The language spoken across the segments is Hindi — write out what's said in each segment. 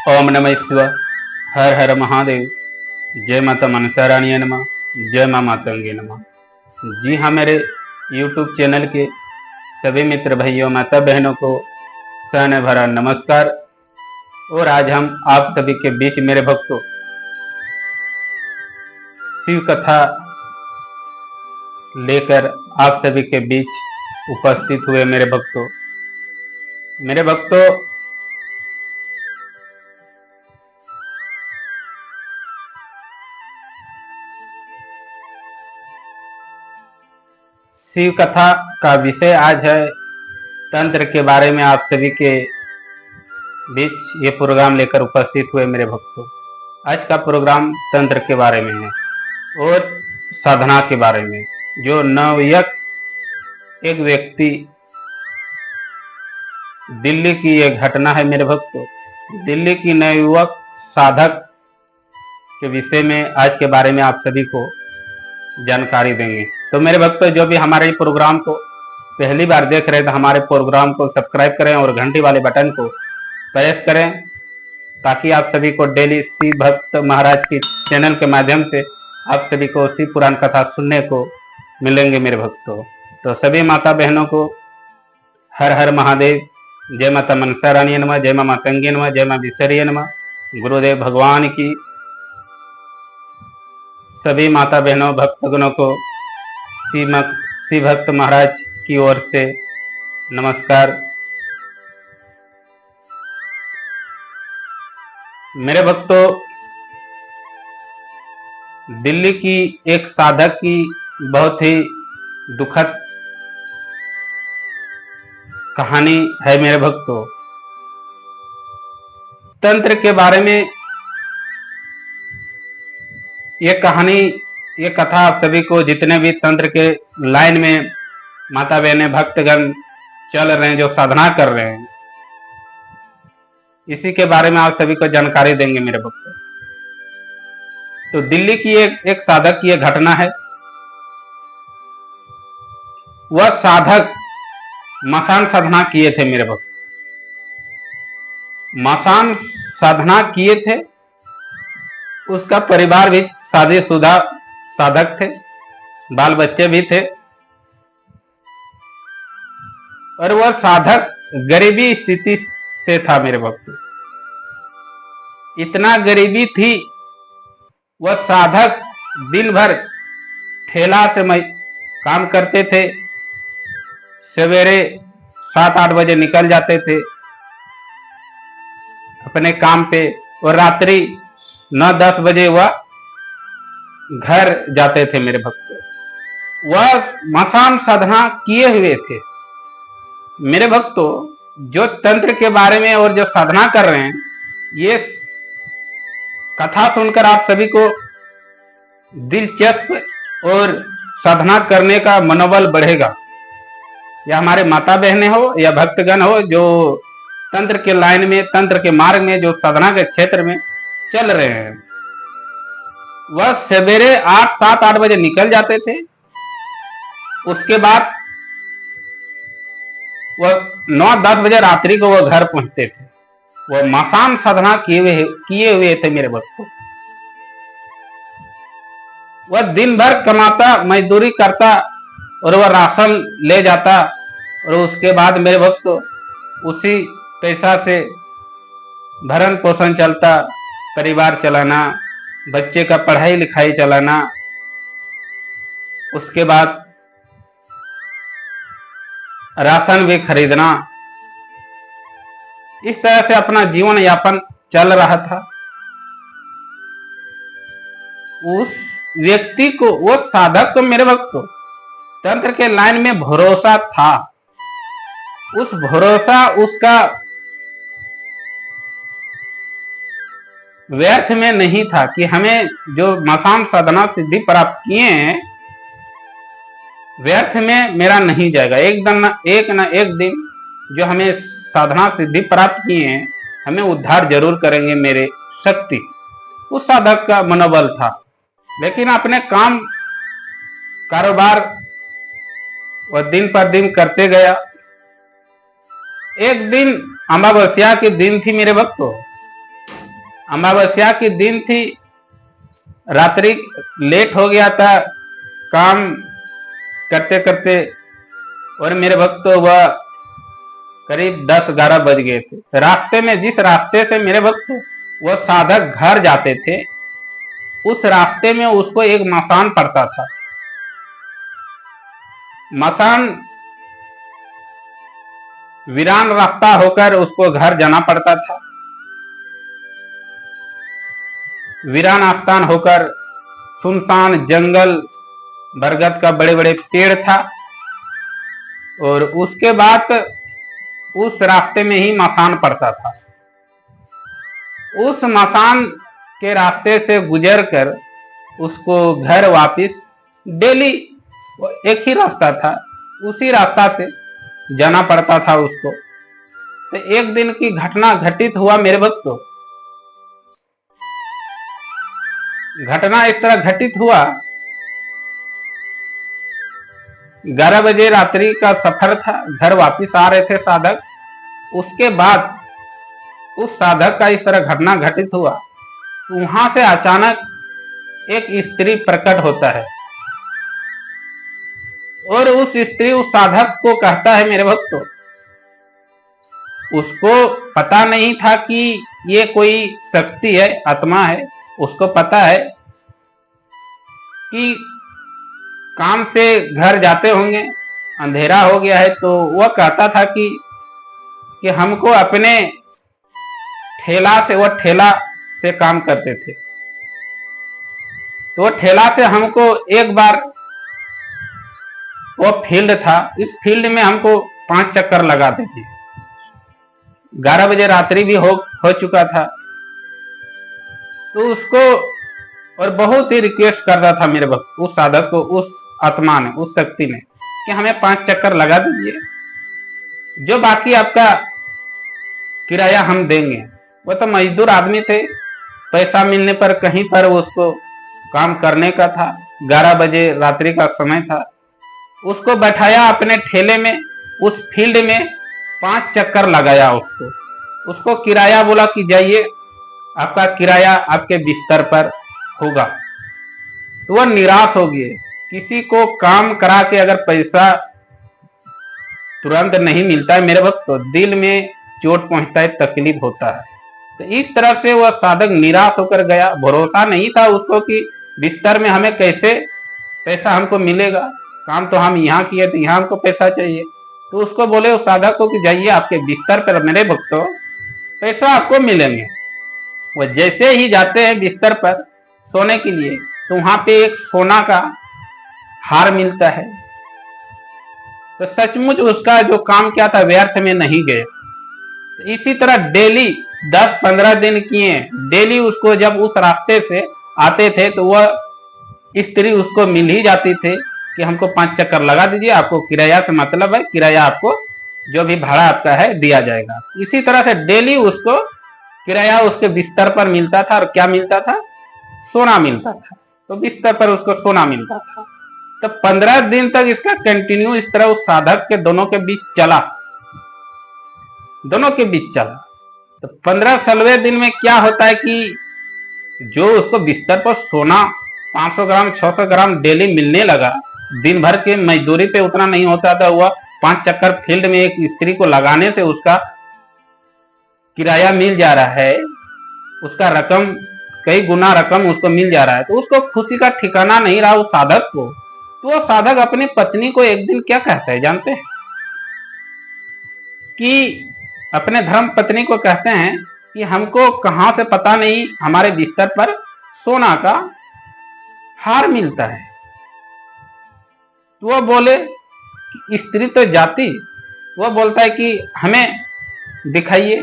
ओम नमः शिवाय। हर हर महादेव। जय माता मनसा रानी नमः। जय मां मातंगे नमः। जी हाँ, मेरे YouTube चैनल के सभी मित्र भाइयों माता बहनों को सन भरा नमस्कार। और आज हम आप सभी के बीच मेरे भक्तों शिव कथा लेकर आप सभी के बीच उपस्थित हुए। मेरे भक्तों शिव कथा का विषय आज है तंत्र के बारे में। आप सभी के बीच ये प्रोग्राम लेकर उपस्थित हुए मेरे भक्तों। आज का प्रोग्राम तंत्र के बारे में है और साधना के बारे में। जो नवयुवक एक व्यक्ति, दिल्ली की ये घटना है मेरे भक्तों। दिल्ली की नवयुवक साधक के विषय में आज के बारे में आप सभी को जानकारी देंगे। तो मेरे भक्तों, जो भी हमारे प्रोग्राम को पहली बार देख रहे हैं तो हमारे प्रोग्राम को सब्सक्राइब करें और घंटी वाले बटन को प्रेस करें, ताकि आप सभी को डेली शिव भक्त महाराज की चैनल के माध्यम से आप सभी को शिव पुराण कथा सुनने को मिलेंगे मेरे भक्तों। तो सभी माता बहनों को हर हर महादेव। जय माता मनसा रानी नमः। जय मां मातंगी नमः। जय मां विसर्य नमः। गुरुदेव भगवान की सभी माता बहनों भक्तगणों को शिव भक्त महाराज की ओर से नमस्कार। मेरे भक्तों, दिल्ली की एक साधक की बहुत ही दुखद कहानी है मेरे भक्तों। तंत्र के बारे में ये कहानी, ये कथा आप सभी को, जितने भी तंत्र के लाइन में माता बहने भक्तगण चल रहे हैं, जो साधना कर रहे हैं, इसी के बारे में आप सभी को जानकारी देंगे मेरे भक्तों। तो दिल्ली की एक साधक की एक घटना है। वह साधक मसान साधना किए थे मेरे भक्त। मसान साधना किए थे। उसका परिवार भी शादीशुदा साधक थे, बाल बच्चे भी थे। और वह साधक गरीबी स्थिति से था मेरे भक्त। इतना गरीबी थी, वह साधक दिन भर ठेला से काम करते थे। सवेरे 7-8 बजे निकल जाते थे अपने काम पे और रात्रि 9-10 बजे वह घर जाते थे मेरे भक्तों। वह मसान साधना किए हुए थे मेरे भक्तों। जो तंत्र के बारे में और जो साधना कर रहे हैं, ये कथा सुनकर आप सभी को दिलचस्प और साधना करने का मनोबल बढ़ेगा। या हमारे माता बहनें हो या भक्तगण हो, जो तंत्र के लाइन में, तंत्र के मार्ग में, जो साधना के क्षेत्र में चल रहे हैं, वह सवेरे 7-8 बजे निकल जाते थे। उसके बाद वह 9-10 बजे रात्रि को वह घर पहुंचते थे। वह मसान साधना किए हुए थे मेरे भक्तों। वह दिन भर कमाता, मजदूरी करता और वह राशन ले जाता। और उसके बाद मेरे भक्तों, उसी पैसा से भरण पोषण चलता, परिवार चलाना, बच्चे का पढ़ाई लिखाई चलाना। उसके बाद राशन भी खरीदना। इस तरह से अपना जीवन यापन चल रहा था। उस व्यक्ति को, वो साधक को मेरे भक्तों, तंत्र के लाइन में भरोसा था। उस भरोसा उसका व्यर्थ में नहीं था कि हमें जो मसान साधना सिद्धि प्राप्त किए हैं, व्यर्थ में मेरा नहीं जाएगा। एक न एक दिन जो हमें साधना सिद्धि प्राप्त किए हैं, हमें उद्धार जरूर करेंगे मेरे शक्ति। उस साधक का मनोबल था। लेकिन अपने काम कारोबार वह दिन पर दिन करते गया। एक दिन अमावस्या के दिन थी मेरे भक्तों। अमावस्या की दिन थी, रात्रि लेट हो गया था काम करते करते, और मेरे भक्त वह करीब 10-11 बज गए थे। रास्ते में, जिस रास्ते से मेरे भक्त वह साधक घर जाते थे, उस रास्ते में उसको एक मसान पड़ता था। मसान वीरान रास्ता होकर उसको घर जाना पड़ता था। वीरान स्थान होकर सुनसान जंगल, बरगद का बड़े बड़े पेड़ था, और उसके बाद उस रास्ते में ही मसान पड़ता था। उस मसान के रास्ते से गुजरकर उसको घर वापस डेली एक ही रास्ता था, उसी रास्ता से जाना पड़ता था उसको। तो एक दिन की घटना घटित हुआ मेरे भक्तों। घटना इस तरह घटित हुआ, 11 बजे रात्रि का सफर था, घर वापस आ रहे थे साधक। उसके बाद उस साधक का इस तरह घटना घटित हुआ, वहां से अचानक एक स्त्री प्रकट होता है, और उस स्त्री उस साधक को कहता है मेरे भक्तों, उसको पता नहीं था कि ये कोई शक्ति है, आत्मा है। उसको पता है कि काम से घर जाते होंगे, अंधेरा हो गया है, तो वह कहता था कि हमको अपने ठेला से, वह ठेला से काम करते थे, तो ठेला से हमको एक बार, वो फील्ड था, इस फील्ड में हमको 5 चक्कर लगा दीजिए। 11 बजे रात्रि भी हो चुका था, तो उसको और बहुत ही रिक्वेस्ट कर रहा था मेरे भक्त, उस साधक को, उस आत्मा ने, उस शक्ति ने, कि हमें 5 चक्कर लगा दीजिए, जो बाकी आपका किराया हम देंगे। वो तो मजदूर आदमी थे, पैसा मिलने पर कहीं पर उसको काम करने का था। 11 बजे रात्रि का समय था, उसको बैठाया अपने ठेले में, उस फील्ड में 5 चक्कर लगाया उसको किराया बोला कि जाइए, आपका किराया आपके बिस्तर पर होगा। तो वह निराश हो गए। किसी को काम करा के अगर पैसा तुरंत नहीं मिलता है मेरे भक्त, तो दिल में चोट पहुंचता है, तकलीफ होता है। तो इस तरह से वह साधक निराश होकर गया। भरोसा नहीं था उसको कि बिस्तर में हमें कैसे पैसा हमको मिलेगा, काम तो हम यहाँ किए, तो यहाँ हमको पैसा चाहिए। तो उसको बोले उस साधक को कि जाइए आपके बिस्तर पर मेरे भक्तों पैसा आपको मिलेंगे। वह जैसे ही जाते हैं बिस्तर पर सोने के लिए, तो वहां पे एक सोना का हार मिलता है। तो सचमुच उसका जो काम क्या था व्यर्थ में नहीं गए। तो इसी तरह डेली 10-15 दिन किए। डेली उसको जब उस रास्ते से आते थे तो वह स्त्री उसको मिल ही जाती थी कि हमको 5 चक्कर लगा दीजिए, आपको किराया से मतलब है, किराया आपको जो भी भाड़ा आपका है दिया जाएगा। इसी तरह से डेली उसको किराया उसके बिस्तर पर मिलता था। और क्या मिलता था? सोना मिलता था। तो बिस्तर पर उसको सोना मिलता था। तो 15 दिन तक इसका कंटिन्यू इस तरह उस साधक के दोनों के बीच चला। तो 15वें दिन में क्या होता है कि जो उसको बिस्तर पर सोना 500 ग्राम 600 ग्राम डेली मिलने लगा, दिन भर के मजदूरी पे उतना नहीं होता था। वह 5 चक्कर फील्ड में एक स्त्री को लगाने से उसका किराया मिल जा रहा है, उसका रकम कई गुना रकम उसको मिल जा रहा है। तो उसको खुशी का ठिकाना नहीं रहा उस साधक को। तो वो साधक अपनी पत्नी को एक दिन क्या कहता है जानते हैं? कि अपने धर्म पत्नी को कहते हैं कि हमको कहां से पता नहीं हमारे बिस्तर पर सोना का हार मिलता है। तो वह बोले, स्त्री तो जाती, वह बोलता है कि हमें दिखाइए।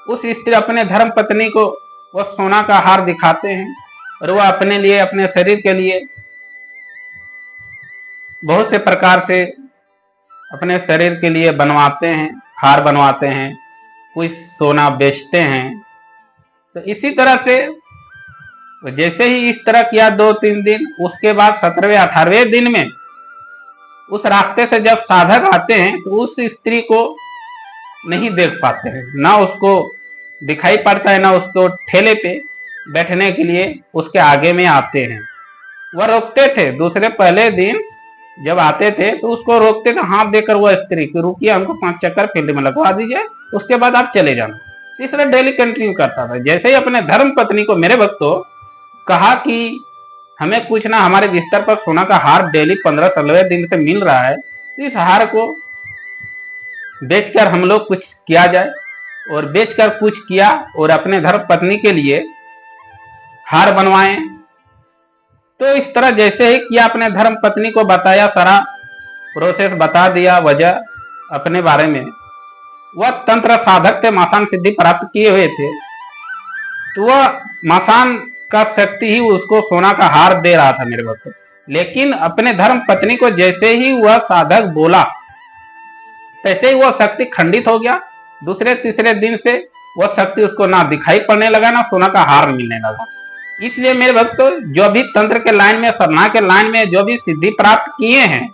उस स्त्री अपने धर्म पत्नी को वह सोना का हार दिखाते हैं, और वह अपने लिए, अपने शरीर के लिए बहुत से प्रकार से अपने शरीर के लिए बनवाते हैं, हार बनवाते हैं, कुछ सोना बेचते हैं। तो इसी तरह से जैसे ही इस तरह किया 2-3 दिन, उसके बाद 17वें 18वें दिन में उस रास्ते से जब साधक आते हैं तो उस स्त्री को नहीं देख पाते हैं, ना उसको दिखाई पड़ता है ना उसको ठेले पे बैठने के लिए उसके आगे में आते हैं। वह रोकते थे, दूसरे पहले दिन जब आते थे तो उसको रोकते थे हाथ देकर, वह स्त्री की रुकिए हमको 5 चक्कर फील्ड में लगवा दीजिए, उसके बाद आप चले जाना। तीसरा डेली कंटिन्यू करता था। जैसे ही अपने धर्म पत्नी को मेरे भक्तों कहा कि हमें कुछ ना, हमारे बिस्तर पर सोना का हार डेली 15-16 दिन से मिल रहा है, इस हार को बेचकर हम लोग कुछ किया जाए। और बेचकर कुछ किया और अपने धर्म पत्नी के लिए हार बनवाए। तो इस तरह जैसे ही किया, अपने धर्म पत्नी को बताया, सारा प्रोसेस बता दिया, वजह अपने बारे में। वह तंत्र साधक थे, मासान सिद्धि प्राप्त किए हुए थे, तो वह मासान का शक्ति ही उसको सोना का हार दे रहा था मेरे भक्त। लेकिन अपने धर्म पत्नी को जैसे ही वह साधक बोला, तैसे ही वह शक्ति खंडित हो गया। दूसरे तीसरे दिन से वह शक्ति उसको ना दिखाई पड़ने लगा, ना सोना का हार मिलने लगा। इसलिए मेरे भक्तों, जो भी तंत्र के लाइन में, साधना के लाइन में जो भी सिद्धि प्राप्त किए हैं,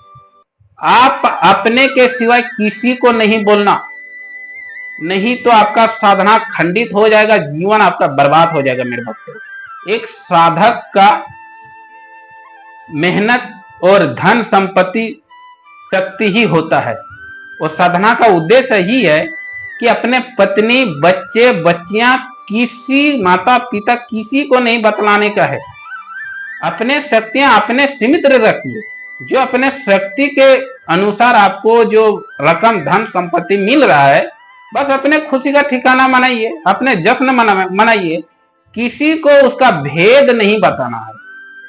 आप अपने के सिवाय किसी को नहीं बोलना, नहीं तो आपका साधना खंडित हो जाएगा, जीवन आपका बर्बाद हो जाएगा मेरे भक्तों। एक साधक का मेहनत और धन संपत्ति शक्ति ही होता है, और साधना का उद्देश्य ही है कि अपने पत्नी, बच्चे, बच्चियां, किसी माता पिता, किसी को नहीं बतलाने का है। अपने शक्तियां अपने सीमित रखिए। जो अपने शक्ति के अनुसार आपको जो रकम, धन, संपत्ति मिल रहा है, बस अपने खुशी का ठिकाना मनाइए, अपने जश्न मनाइए। किसी को उसका भेद नहीं बताना है।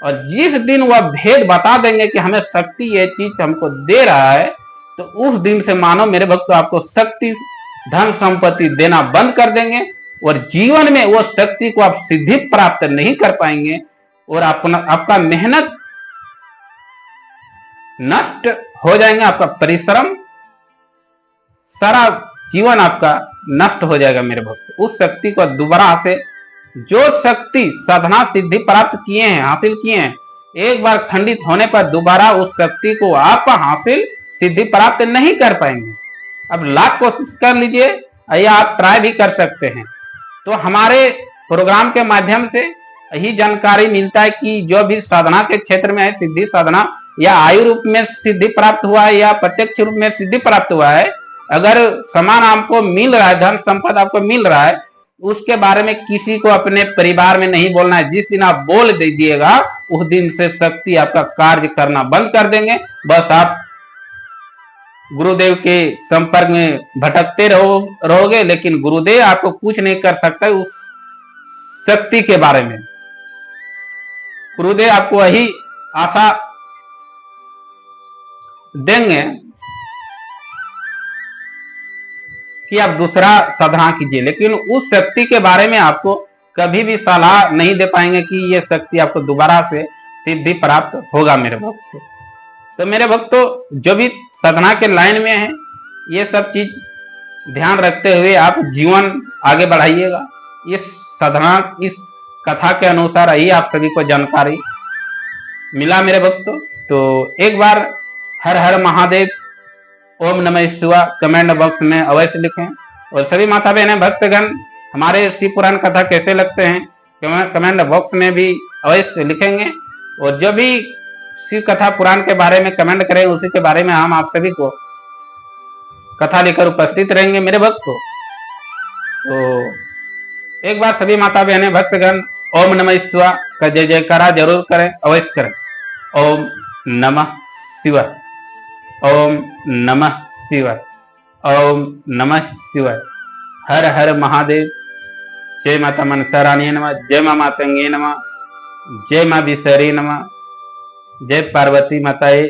और जिस दिन वह भेद बता देंगे कि हमें शक्ति ये चीज हमको दे रहा है, तो उस दिन से मानो मेरे भक्त आपको शक्ति, धन, संपत्ति देना बंद कर देंगे, और जीवन में वो शक्ति को आप सिद्धि प्राप्त नहीं कर पाएंगे, और आपका मेहनत नष्ट हो जाएगा, आपका परिश्रम, सारा जीवन आपका नष्ट हो जाएगा मेरे भक्त। उस शक्ति को दोबारा से, जो शक्ति साधना सिद्धि प्राप्त किए हैं, हासिल किए हैं, एक बार खंडित होने पर दोबारा उस शक्ति को आप हासिल सिद्धि प्राप्त नहीं कर पाएंगे। अब लाख कोशिश कर लीजिए, या आप ट्राई भी कर सकते हैं। तो हमारे प्रोग्राम के माध्यम से यही जानकारी मिलता है कि जो भी साधना के क्षेत्र में है, सिद्धि साधना, या आयु रूप में सिद्धि प्राप्त हुआ है या प्रत्यक्ष रूप में सिद्धि प्राप्त हुआ है, अगर समान आपको मिल रहा है, धन संपदा आपको मिल रहा है, उसके बारे में किसी को अपने परिवार में नहीं बोलना है। जिस दिन आप बोल दीजिएगा, उस दिन से शक्ति आपका कार्य करना बंद कर देंगे। बस आप गुरुदेव के संपर्क में भटकते रहोगे, लेकिन गुरुदेव आपको कुछ नहीं कर सकता उस शक्ति के बारे में। गुरुदेव आपको वही आशा देंगे कि आप दूसरा साधना कीजिए, लेकिन उस शक्ति के बारे में आपको कभी भी सलाह नहीं दे पाएंगे कि ये शक्ति आपको दोबारा से सिद्धि प्राप्त होगा मेरे भक्तों। तो मेरे भक्तों, जो भी साधना के लाइन में है, ये सब चीज ध्यान रखते हुए आप जीवन आगे बढ़ाइएगा। इस साधना, इस कथा के अनुसार ही आप सभी को जानकारी मिला मेरे भक्तों। तो एक बार हर हर महादेव, ओम नमः शिवाय कमेंट बॉक्स में अवश्य लिखें। और सभी माता बहनें, भक्तगण, हमारे शिव पुराण कथा कैसे लगते हैं कमेंट बॉक्स में भी अवश्य लिखेंगे। और जो भी शिव कथा पुराण के बारे में कमेंट करें, उसी के बारे में हम आप सभी को कथा लेकर उपस्थित रहेंगे मेरे भक्तों। तो एक बार सभी माता बहनें, भक्तगण, ओम नमः शिवाय का जय जयकारा जरूर करें, अवश्य करें। ओम नमः शिवाय, ओम नमः शिवाय, ओम नमः शिवाय। हर हर महादेव। जय माता मनसा रानी नमः, जय मां मातंगी नमः, जय मां विषहरी नमः, जय पार्वती माताए